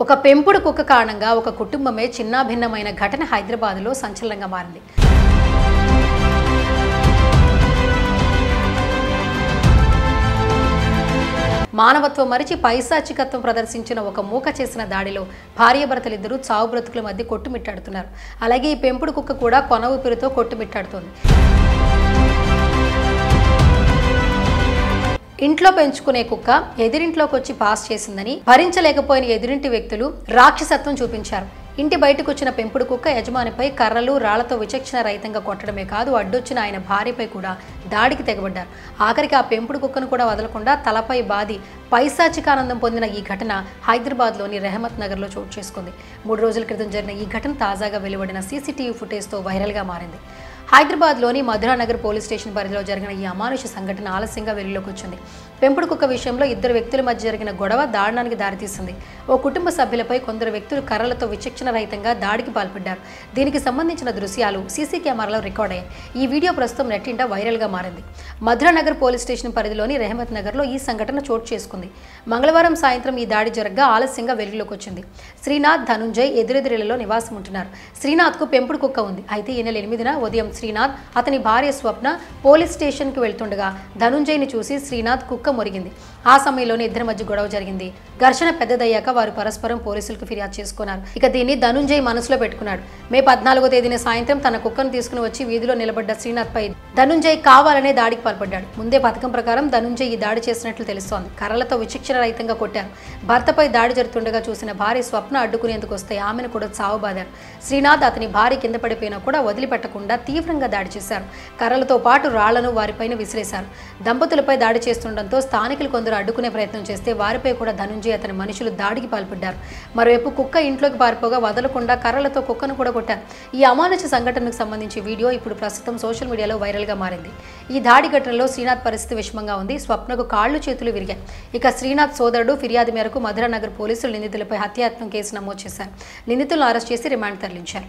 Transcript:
ఒక పెంపుడు కుక్క కారణంగా ఒక కుటుంబమే చిన్నాభిన్నమైన ఘటన హైదరాబాద్లో సంచలనంగా మారింది. మానవత్వం మరిచి పైశాచికత్వం ప్రదర్శించిన ఒక మూక చేసిన దాడిలో భార్యాభర్తలిద్దరూ చావు బ్రతుకుల మధ్య కొట్టుమిట్టాడుతున్నారు. అలాగే ఈ పెంపుడు కుక్క కూడా కొన ఊపిరితో కొట్టుమిట్టాడుతోంది. ఇంట్లో పెంచుకునే కుక్క ఎదిరింట్లోకి వచ్చి పాస్ చేసిందని భరించలేకపోయిన ఎదురింటి వ్యక్తులు రాక్షసత్వం చూపించారు. ఇంటి బయటకు వచ్చిన పెంపుడు కుక్క యజమానిపై కర్రలు రాళ్లతో విచక్షణ రహితంగా కొట్టడమే కాదు, అడ్డొచ్చిన ఆయన భార్యపై కూడా దాడికి తెగబడ్డారు. ఆఖరికి ఆ పెంపుడు కుక్కను కూడా వదలకుండా తలపై బాది పైశాచికానందం పొందిన ఈ ఘటన హైదరాబాద్లోని రెహమత్ నగర్లో చోటు చేసుకుంది. 3 రోజుల క్రితం జరిగిన ఈ ఘటన తాజాగా వెలువడిన సీసీటీవీ ఫుటేజ్తో వైరల్గా మారింది. హైదరాబాద్లోని మధురానగర్ పోలీస్ స్టేషన్ పరిధిలో జరిగిన ఈ అమానుష సంఘటన ఆలస్యంగా వెలుగులోకి వచ్చింది. పెంపుడు కుక్క విషయంలో 2 వ్యక్తుల మధ్య జరిగిన గొడవ దారుణానికి దారితీసింది. ఓ కుటుంబ సభ్యులపై కొందరు వ్యక్తులు కర్రలతో విచక్షణ రహితంగా దాడికి పాల్పడ్డారు. దీనికి సంబంధించిన దృశ్యాలు సీసీ కెమెరాలో రికార్డ్ అయ్యాయి. ఈ వీడియో ప్రస్తుతం నెట్టింట వైరల్గా మారింది. మధురానగర్ పోలీస్ స్టేషన్ పరిధిలోని రెహమత్ నగర్లో ఈ సంఘటన చోటు చేసుకుంది. మంగళవారం సాయంత్రం ఈ దాడి జరగగా ఆలస్యంగా వెలుగులోకి వచ్చింది. శ్రీనాథ్, ధనుంజయ్ ఎదురెదురిళ్లలో నివాసం ఉంటున్నారు. శ్రీనాథ్కు పెంపుడు కుక్క ఉంది. అయితే ఈ నెల 8న ఉదయం శ్రీనాథ్, అతని భార్య స్వప్న పోలీస్ స్టేషన్కి వెళ్తుండగా ధనుంజయ్ని చూసి శ్రీనాథ్ కుక్క మొరిగింది. ఆ సమయంలోనే ఇద్దరి మధ్య గొడవ జరిగింది. ఘర్షణ పెద్దదయ్యాక వారు పరస్పరం పోలీసులకు ఫిర్యాదు చేసుకున్నారు. ఇక దీన్ని ధనుంజయ్ మనసులో పెట్టుకున్నాడు. మే 14వ తేదీన సాయంత్రం తన కుక్కను తీసుకుని వచ్చి వీధిలో నిలబడ్డ శ్రీనాథ్ పై ధనుంజయ్ కావాలనే దాడికి పాల్పడ్డాడు. ముందే పథకం ప్రకారం ధనుంజయ్ ఈ దాడి చేసినట్లు తెలుస్తోంది. కర్రలతో విచక్షణ రహితంగా కొట్టారు. భర్తపై దాడి జరుగుతుండగా చూసిన భార్య స్వప్న అడ్డుకునేందుకు వస్తే ఆమెను కూడా చావుబాదారు. శ్రీనాథ్ అతని భార్య కింద పడిపోయినా కూడా వదిలిపెట్టకుండా తీవ్రంగా దాడి చేశారు. కర్రలతో పాటు రాళ్లను వారిపైన విసిరేశారు. దంపతులపై దాడి చేస్తుండటంతో స్థానికులు కొందరు అడ్డుకునే ప్రయత్నం చేస్తే వారిపై కూడా ధనుంజయ్ అతని మనుషులు దాడికి పాల్పడ్డారు. మరోవైపు కుక్క ఇంట్లోకి పారిపోగా వదలకుండా కర్రలతో కుక్కను కూడా కొట్టారు. ఈ అమానుష సంఘటనకు సంబంధించి వీడియో ఇప్పుడు ప్రస్తుతం సోషల్ మీడియాలో వైరల్గా మారింది. ఈ దాడి ఘటనలో శ్రీనాథ్ పరిస్థితి విషమంగా ఉంది. స్వప్నకు కాళ్లు చేతులు విరిగాయి. ఇక శ్రీనాథ్ సోదరుడు ఫిర్యాదు మేరకు మధురానగర్ పోలీసులు నిందితులపై హత్యాయత్నం కేసు నమోదు చేశారు. నిందితులను అరెస్ట్ చేసి రిమాండ్ తరలించారు.